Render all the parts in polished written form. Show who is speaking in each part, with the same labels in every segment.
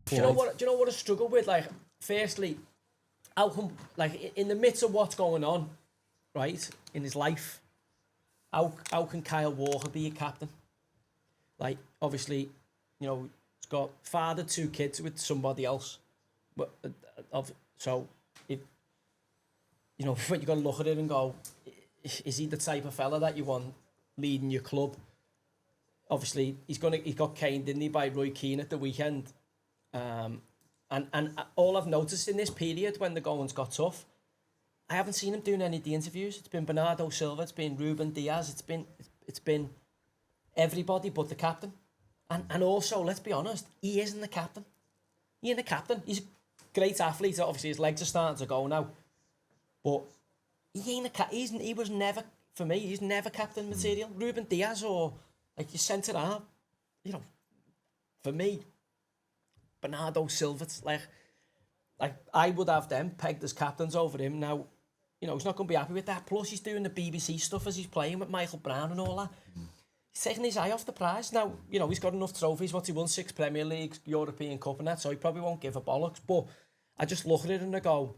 Speaker 1: Do you know what I struggle with? Like, firstly, how come, like, in the midst of what's going on, right, in his life, how can Kyle Walker be a captain? Like, obviously, you know, he's got fathered 2 kids with somebody else. But so, if you know, you got to look at it and go, is he the type of fella that you want leading your club? Obviously, he got caned, didn't he, by Roy Keane at the weekend. And all I've noticed in this period when the goings got tough, I haven't seen him doing any of the interviews. It's been Bernardo Silva, it's been Ruben Diaz, it's been everybody but the captain. And also, let's be honest, he isn't the captain. He ain't the captain. He's a great athlete. Obviously, his legs are starting to go now. But he ain't he was never, for me, he's never captain material. Ruben Diaz or like your centre half, you know, for me, Bernardo Silva, like I would have them pegged as captains over him. Now, you know, he's not going to be happy with that. Plus, he's doing the BBC stuff as he's playing with Michael Brown and all that. He's taking his eye off the prize. Now, you know, he's got enough trophies. He won 6 Premier Leagues, European Cup and that, so he probably won't give a bollocks. But I just look at it and I go,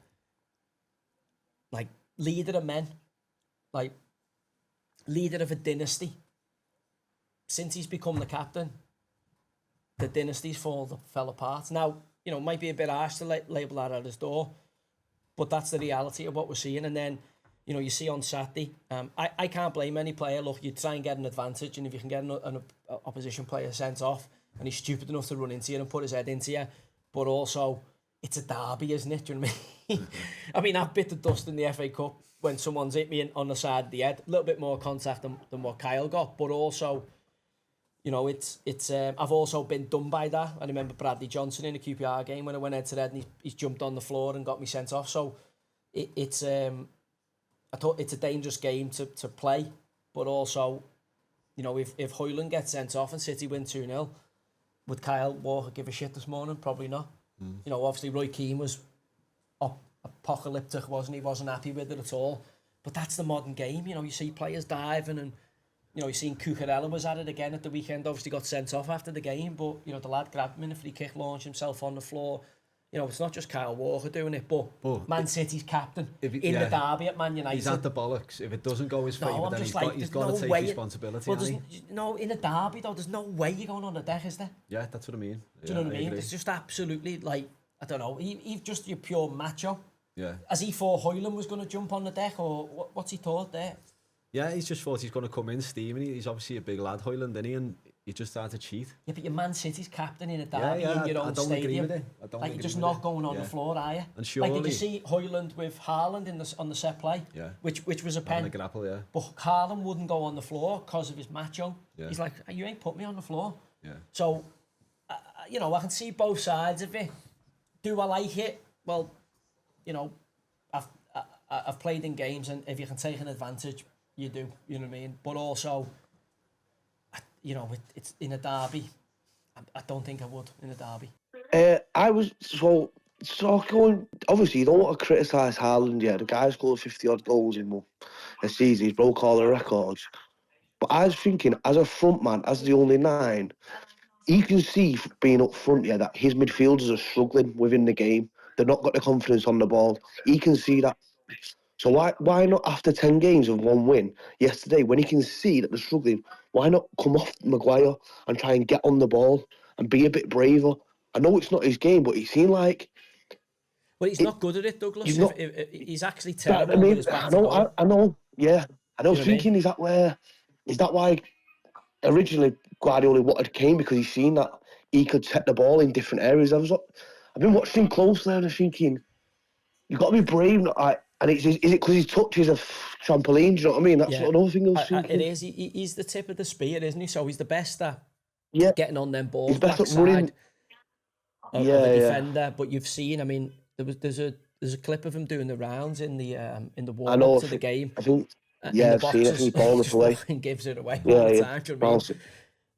Speaker 1: like, leader of men, like, leader of a dynasty. Since he's become the captain, the dynasty's fell apart. Now, you know, it might be a bit harsh to label that at his door, but that's the reality of what we're seeing. And then, you know, you see on Saturday, I can't blame any player. Look, you try and get an advantage, and if you can get an opposition player sent off, and he's stupid enough to run into you and put his head into you, but also, it's a derby, isn't it? Do you know what I mean? I mean, I've bit the dust in the FA Cup when someone's hit me on the side of the head. A little bit more contact than what Kyle got, but also, you know, it's. I've also been done by that. I remember Bradley Johnson in a QPR game when I went head to head and he's jumped on the floor and got me sent off. So it's I thought it's a dangerous game to play, but also, you know, if Haaland gets sent off and City win 2-0, would Kyle Walker give a shit this morning? Probably not. You know, obviously Roy Keane was apocalyptic, wasn't he? Wasn't happy with it at all. But that's the modern game. You know, you see players diving and, you know, you've seen Cucurella was at it again at the weekend, obviously got sent off after the game, but, you know, the lad grabbed him in a free kick, launched himself on the floor. You know, it's not just Kyle Walker doing it, but Man City's captain the derby at Man United.
Speaker 2: He's at the bollocks. If it doesn't go his favour, then he's got to take responsibility.
Speaker 1: Well, in a derby, though, there's no way you're going on the deck, is there?
Speaker 2: Yeah, that's what I mean.
Speaker 1: Do you know what I mean? It's just absolutely, like, I don't know, he's just your pure macho.
Speaker 2: Yeah.
Speaker 1: As he thought Haaland was going to jump on the deck, or what's he thought there?
Speaker 2: Yeah, he's just thought he's going to come in steaming. He's obviously a big lad, Haaland, isn't he? And he just started to cheat.
Speaker 1: Yeah, but you're Man City's captain in a derby in your own stadium. Like, you're just not going on the floor, are you?
Speaker 2: And surely,
Speaker 1: like, did you see Haaland with Haaland on the set play?
Speaker 2: Yeah.
Speaker 1: Which was a pen.
Speaker 2: A grapple, yeah.
Speaker 1: But Haaland wouldn't go on the floor because of his macho.
Speaker 2: Yeah.
Speaker 1: He's like, you ain't put me on the floor.
Speaker 2: Yeah.
Speaker 1: So, you know, I can see both sides of it. Do I like it? Well, you know, I've played in games, and if you can take an advantage, you do. You know what I mean? But also, you know, it's in a derby. I don't think I would in a derby.
Speaker 3: I was so going. Obviously, you don't want to criticise Haaland yet. The guy's scored 50-odd goals in a season. He's broke all the records. But I was thinking, as a front man, as the only 9, you can see being up front, yeah, that his midfielders are struggling within the game. They've not got the confidence on the ball. He can see that. So why not, after 10 games of 1 win yesterday, when he can see that they're struggling, why not come off Maguire and try and get on the ball and be a bit braver? I know it's not his game, but he seemed like...
Speaker 1: Well, he's not good at it, Douglas. He's actually terrible
Speaker 3: with
Speaker 1: his back to goal.
Speaker 3: I know, yeah. And I was thinking, is that why originally Guardiola wanted Kane, because he's seen that he could set the ball in different areas? I've been watching him closely and I'm thinking, you've got to be brave. And is it because his touch is a trampoline? Do you know what I mean? That's another thing I was thinking.
Speaker 1: It is. He's the tip of the spear, isn't he? So he's the best at getting on them balls.
Speaker 3: He's best at running.
Speaker 1: Of a defender. But you've seen, I mean, there's a clip of him doing the rounds in the warm-up to the game.
Speaker 3: I think, I've seen it. He's balling it away.
Speaker 1: And gives it away all the time. Do you know what I mean?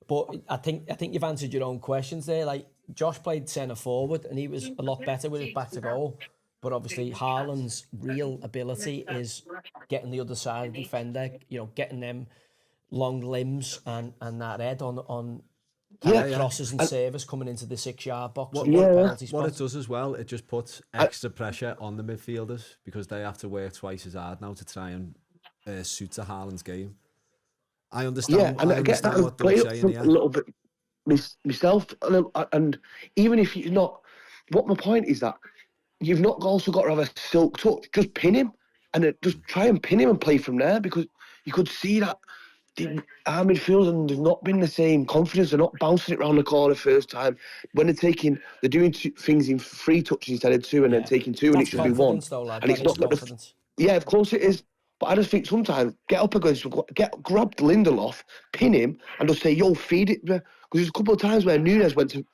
Speaker 1: But I think you've answered your own questions there. Like, Josh played centre forward and he was a lot better with his back to goal. But obviously, Haaland's real ability is getting the other side of the defender, you know, getting them long limbs and that head on
Speaker 3: Yeah.
Speaker 1: crosses and
Speaker 3: And-
Speaker 1: servers coming into the 6-yard box
Speaker 2: What,
Speaker 1: and
Speaker 3: Yeah.
Speaker 1: penalty
Speaker 2: what
Speaker 1: spot.
Speaker 2: it does as well, it just puts extra pressure on the midfielders because they have to work twice as hard now to try and suit to Haaland's game. I understand.
Speaker 3: And
Speaker 2: I
Speaker 3: I get that.
Speaker 2: understand what
Speaker 3: And play
Speaker 2: Doug's
Speaker 3: up
Speaker 2: saying
Speaker 3: front a
Speaker 2: here.
Speaker 3: little bit myself, and even if you're not, what my point is that you've not also got to have a silk touch. Just pin him, and just try and pin him and play from there, because you could see that our midfielders have not been the same confidence. They're not bouncing it around the corner first time. When they're doing things in 3 touches instead of 2, and then taking 2, and
Speaker 1: That's
Speaker 3: it should be 1.
Speaker 1: confidence though, lad.
Speaker 3: And
Speaker 1: That
Speaker 3: it's
Speaker 1: is
Speaker 3: not got
Speaker 1: confidence.
Speaker 3: yeah, of course it is. But I just think sometimes get up against, grab Lindelof, pin him, and just say, "Yo, feed it." Because there's a couple of times where Nunes with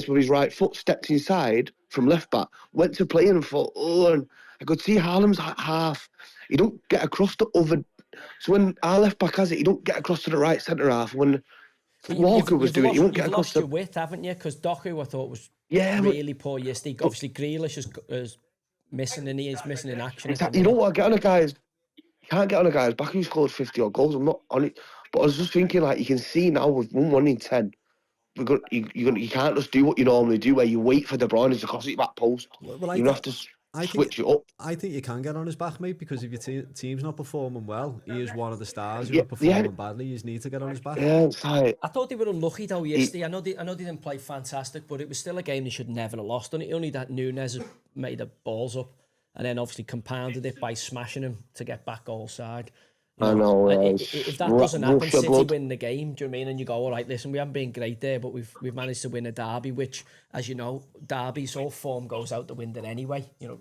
Speaker 3: his right foot stepped inside from left back, went to play and thought, "Oh," and I could see Haaland's half. He don't get across the other. So when our left back has it, he don't get across to the right centre half. When Walker was doing it, he won't get
Speaker 1: You've
Speaker 3: across
Speaker 1: lost
Speaker 3: the.
Speaker 1: your width, haven't you? Because Doku, I thought, was
Speaker 3: Yeah,
Speaker 1: really poor yesterday. Obviously, Grealish is missing, and he is missing in action.
Speaker 3: exactly. You know what? I get on a guy's. You can't get on a guy's back who scored 50 odd goals. I'm not on it, but I was just thinking, like, you can see now with 1 in 10, you can't just do what you normally do, where you wait for De Bruyne to cross it back post.
Speaker 2: Well,
Speaker 3: You have to switch it up.
Speaker 2: I think you can get on his back, mate, because if your team's not performing well, he is one of the stars who
Speaker 3: Yeah,
Speaker 2: are performing badly. You need to get on his back.
Speaker 3: Yeah, it's like,
Speaker 1: I thought they were unlucky though yesterday. I know they didn't play fantastic, but it was still a game they should never have lost. Only that Nunes made the balls up, and then obviously compounded it by smashing him to get back goal side.
Speaker 3: I know.
Speaker 1: If that doesn't happen,
Speaker 3: Rush your
Speaker 1: City
Speaker 3: blood.
Speaker 1: win the game. Do you know what I mean? And you go, all right, listen, we haven't been great there, but we've managed to win a derby, which, as you know, derbies, all form goes out the window anyway. You know,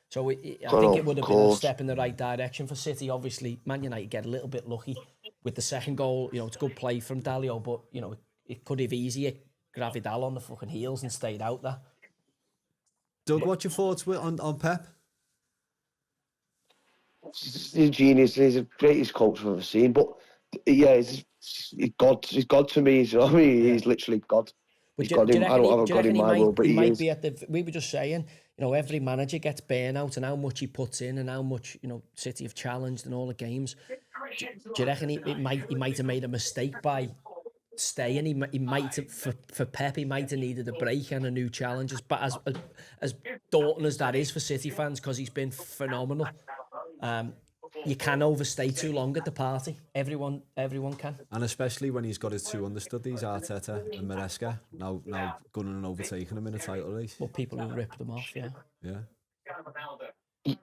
Speaker 1: so I think it would have been a step in the right direction for City. Obviously, Man United get a little bit lucky with the second goal. You know, it's a good play from Dalio, but you know, it could have easier Gravidal on the fucking heels and stayed out there.
Speaker 2: Doug, what's your thoughts on Pep?
Speaker 3: He's a genius. He's the greatest coach I've ever seen. But yeah, he's God. He's God to me. You know what I mean?
Speaker 1: Yeah.
Speaker 3: He's literally God.
Speaker 1: But
Speaker 3: He's
Speaker 1: do,
Speaker 3: got
Speaker 1: do you
Speaker 3: him. I
Speaker 1: reckon
Speaker 3: don't
Speaker 1: he,
Speaker 3: have a
Speaker 1: do you
Speaker 3: God in
Speaker 1: reckon
Speaker 3: my world, but
Speaker 1: he
Speaker 3: he
Speaker 1: might
Speaker 3: is.
Speaker 1: be at the? We were just saying, you know, every manager gets burnout and how much he puts in and how much, you know, City have challenged in all the games. Do you reckon he might have made a mistake by staying? He might have, for Pep, he might have needed a break and a new challenge. But as daunting as that is for City fans, because he's been phenomenal. You can overstay too long at the party. Everyone can.
Speaker 2: And especially when he's got his 2 understudies, Arteta and Maresca, now gunning and overtaking him in a title race.
Speaker 1: Well, people who rip them off, yeah.
Speaker 2: Yeah.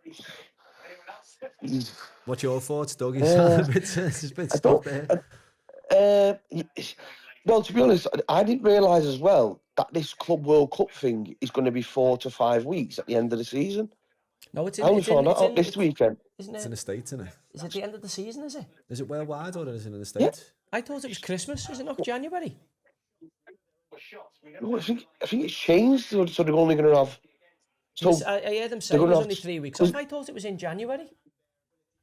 Speaker 2: What's your thoughts, Doug? It's a bit
Speaker 3: I
Speaker 2: stuck
Speaker 3: don't.
Speaker 2: there.
Speaker 3: Well, to be honest, I didn't realise as well that this Club World Cup thing is going to be 4 to 5 weeks at the end of the season.
Speaker 1: No, it's
Speaker 3: I only found that out this weekend.
Speaker 1: Isn't
Speaker 2: It's in the States, isn't it?
Speaker 1: Is it the end of the season, is it?
Speaker 2: Is it worldwide or is it in the
Speaker 3: Yeah.
Speaker 2: States?
Speaker 1: I thought it was Christmas. Is it not January?
Speaker 3: No, I think it's changed, so they're only going to have. So
Speaker 1: I heard them say
Speaker 3: they're
Speaker 1: it
Speaker 3: going
Speaker 1: was
Speaker 3: to
Speaker 1: only
Speaker 3: have.
Speaker 1: 3 weeks off. I thought it was in January.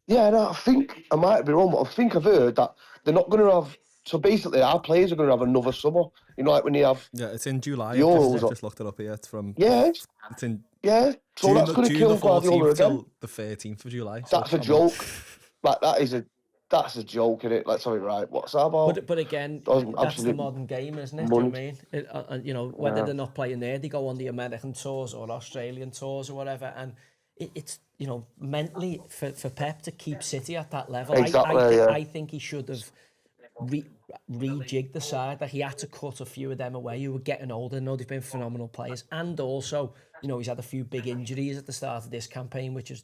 Speaker 3: Yeah, no, I think I might be wrong, but I think I've heard that they're not going to have. So basically, our players are going to have another summer. You know, like when you have.
Speaker 4: Yeah, it's in July.
Speaker 3: Euros
Speaker 4: I've just looked it up here. It's from.
Speaker 3: Yeah,
Speaker 4: It's in
Speaker 3: yeah. So
Speaker 4: June,
Speaker 3: that's going to
Speaker 4: June
Speaker 3: kill
Speaker 4: the
Speaker 3: Guardiola
Speaker 4: 14th
Speaker 3: again.
Speaker 4: till the 13th of July. So
Speaker 3: That's a joke. Like that's a joke, isn't it? Let's have it right. What's that about?
Speaker 1: But again,
Speaker 3: Doesn't
Speaker 1: that's the
Speaker 3: absolute
Speaker 1: modern game, isn't it? Do
Speaker 3: money.
Speaker 1: you know what I mean? You know, whether they're not playing there, they go on the American tours or Australian tours or whatever. And it's, you know, mentally for Pep to keep City at that level,
Speaker 3: Exactly,
Speaker 1: I think he should have rejigged the side. Like, he had to cut a few of them away who were getting older. I know they've been phenomenal players. And also, you know, he's had a few big injuries at the start of this campaign, which has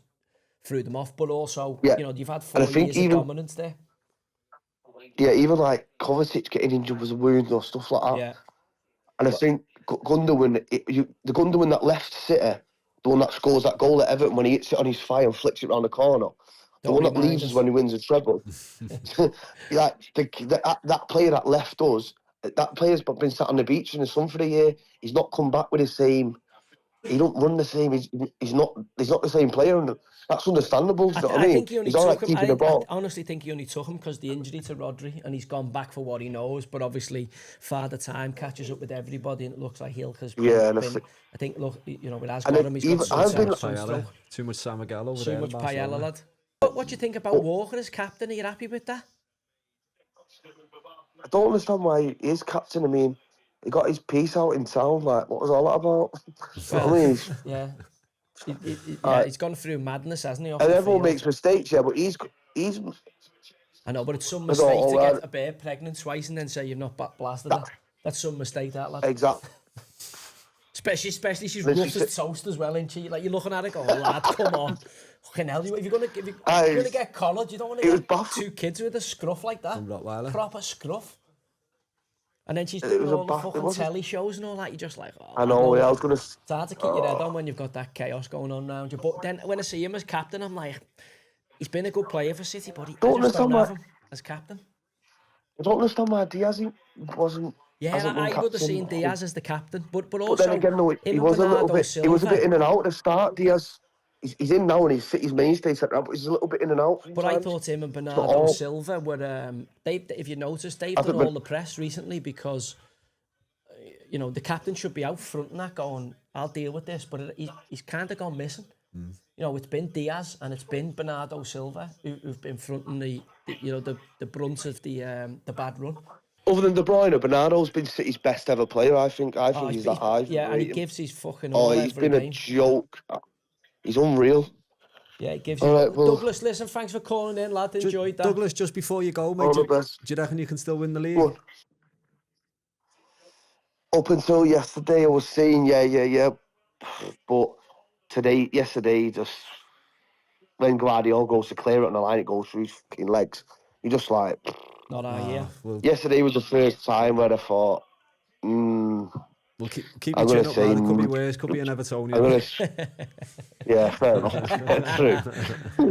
Speaker 1: threw them off. But also, you know, you've had 4 years of dominance there.
Speaker 3: Yeah, even like Kovacic getting injured was a wound or stuff like that.
Speaker 1: Yeah.
Speaker 3: And I think Gundogan, the Gundogan that left City, the one that scores that goal at Everton when he hits it on his thigh and flicks it round the corner, the one that leaves us when he wins a treble. Like that player that left us, that player's been sat on the beach in the sun for a year. He's not come back with the same. He don't run the same. He's not the same player, and that's understandable. Do you know what I mean?
Speaker 1: Think he only
Speaker 3: he's all right
Speaker 1: took him.
Speaker 3: keeping the ball.
Speaker 1: I honestly think he only took him because the injury to Rodri, and he's gone back for what he knows. But obviously, Father Time catches up with everybody, and it looks like Hilker's been. I think, look, you know, it has got him. He's got
Speaker 2: Paella. Too much San Miguel over there.
Speaker 1: Too much Paella, lad. What do you think about Walker as captain? Are you happy with that?
Speaker 3: I don't understand why he is captain. I mean, he got his piece out in town. Like, what was all that about?
Speaker 1: Well,
Speaker 3: I mean,
Speaker 1: yeah.
Speaker 3: uh,
Speaker 1: He's gone through madness, hasn't he, off
Speaker 3: and
Speaker 1: the
Speaker 3: everyone
Speaker 1: field?
Speaker 3: makes mistakes, yeah, but he's
Speaker 1: I know, but it's some
Speaker 3: it's all
Speaker 1: mistake to
Speaker 3: right.
Speaker 1: get a bear pregnant twice and then say you've not blasted
Speaker 3: That,
Speaker 1: it. That's some mistake, that lad.
Speaker 3: exactly.
Speaker 1: Especially she's
Speaker 3: Literally
Speaker 1: rough as toast as well, isn't she? Like, you're looking at it going, lad, come on. Fucking hell, if you're gonna get collared, you don't want to
Speaker 3: It was
Speaker 1: get
Speaker 3: baffling.
Speaker 1: 2 kids with a scruff like that.
Speaker 2: Some Rottweiler.
Speaker 1: Proper scruff. And then she's
Speaker 3: It
Speaker 1: doing
Speaker 3: was a
Speaker 1: all the
Speaker 3: baff. It
Speaker 1: fucking
Speaker 3: wasn't.
Speaker 1: telly shows and all that. You're just like, oh,
Speaker 3: I
Speaker 1: lad,
Speaker 3: know.
Speaker 1: no.
Speaker 3: Yeah, I was gonna.
Speaker 1: It's hard to keep your head on when you've got that chaos going on around you. But then when I see him as captain, I'm like, he's been a good player for City, but I just don't
Speaker 3: understand
Speaker 1: have
Speaker 3: why.
Speaker 1: him as captain.
Speaker 3: I don't understand why Diaz hasn't
Speaker 1: Yeah,
Speaker 3: been
Speaker 1: I would have
Speaker 3: captain.
Speaker 1: seen Diaz as the captain, but
Speaker 3: But then
Speaker 1: also
Speaker 3: again, though,
Speaker 1: him
Speaker 3: he
Speaker 1: and
Speaker 3: was a little
Speaker 1: Bernardo
Speaker 3: bit. He was a bit
Speaker 1: Silva.
Speaker 3: in and out at the start. Diaz, he's in now and he's City's mainstay centre, but he's a little bit in and out
Speaker 1: But I
Speaker 3: sometimes.
Speaker 1: thought him and
Speaker 3: It's not
Speaker 1: Bernardo
Speaker 3: all.
Speaker 1: Silva were, if you notice, they've
Speaker 3: I
Speaker 1: done
Speaker 3: think,
Speaker 1: all the press recently because, the captain should be out front and that going, I'll deal with this, but he's kind of gone missing. It's been Diaz and it's been Bernardo Silva who've been fronting the brunt of the bad run.
Speaker 3: other than De Bruyne, Bernardo's been City's best ever player. I think
Speaker 1: Oh,
Speaker 3: he's that high.
Speaker 1: yeah, and he
Speaker 3: Rate him.
Speaker 1: gives his fucking
Speaker 3: Oh,
Speaker 1: all
Speaker 3: he's
Speaker 1: every
Speaker 3: been a
Speaker 1: game.
Speaker 3: joke. He's unreal.
Speaker 1: Yeah, he gives
Speaker 3: All
Speaker 1: his
Speaker 3: right,
Speaker 1: all.
Speaker 3: well,
Speaker 1: Douglas, listen, thanks for calling in, lad. Enjoyed that.
Speaker 2: Douglas, just before you go, mate,
Speaker 3: all
Speaker 2: do
Speaker 3: the best.
Speaker 2: you reckon you can still win the league?
Speaker 3: Well, up until yesterday, I was saying yeah. But yesterday, just when Guardiola goes to clear it on the line, it goes through his fucking legs. You just like.
Speaker 1: Not our year.
Speaker 2: Well,
Speaker 3: Yesterday was the first time where I thought,
Speaker 2: we'll keep
Speaker 3: I'm
Speaker 2: your
Speaker 3: gonna
Speaker 2: chin up,
Speaker 3: say,
Speaker 2: lad. It could be worse. Could be an Evertonian.
Speaker 3: I'm gonna. Yeah, fair enough. True.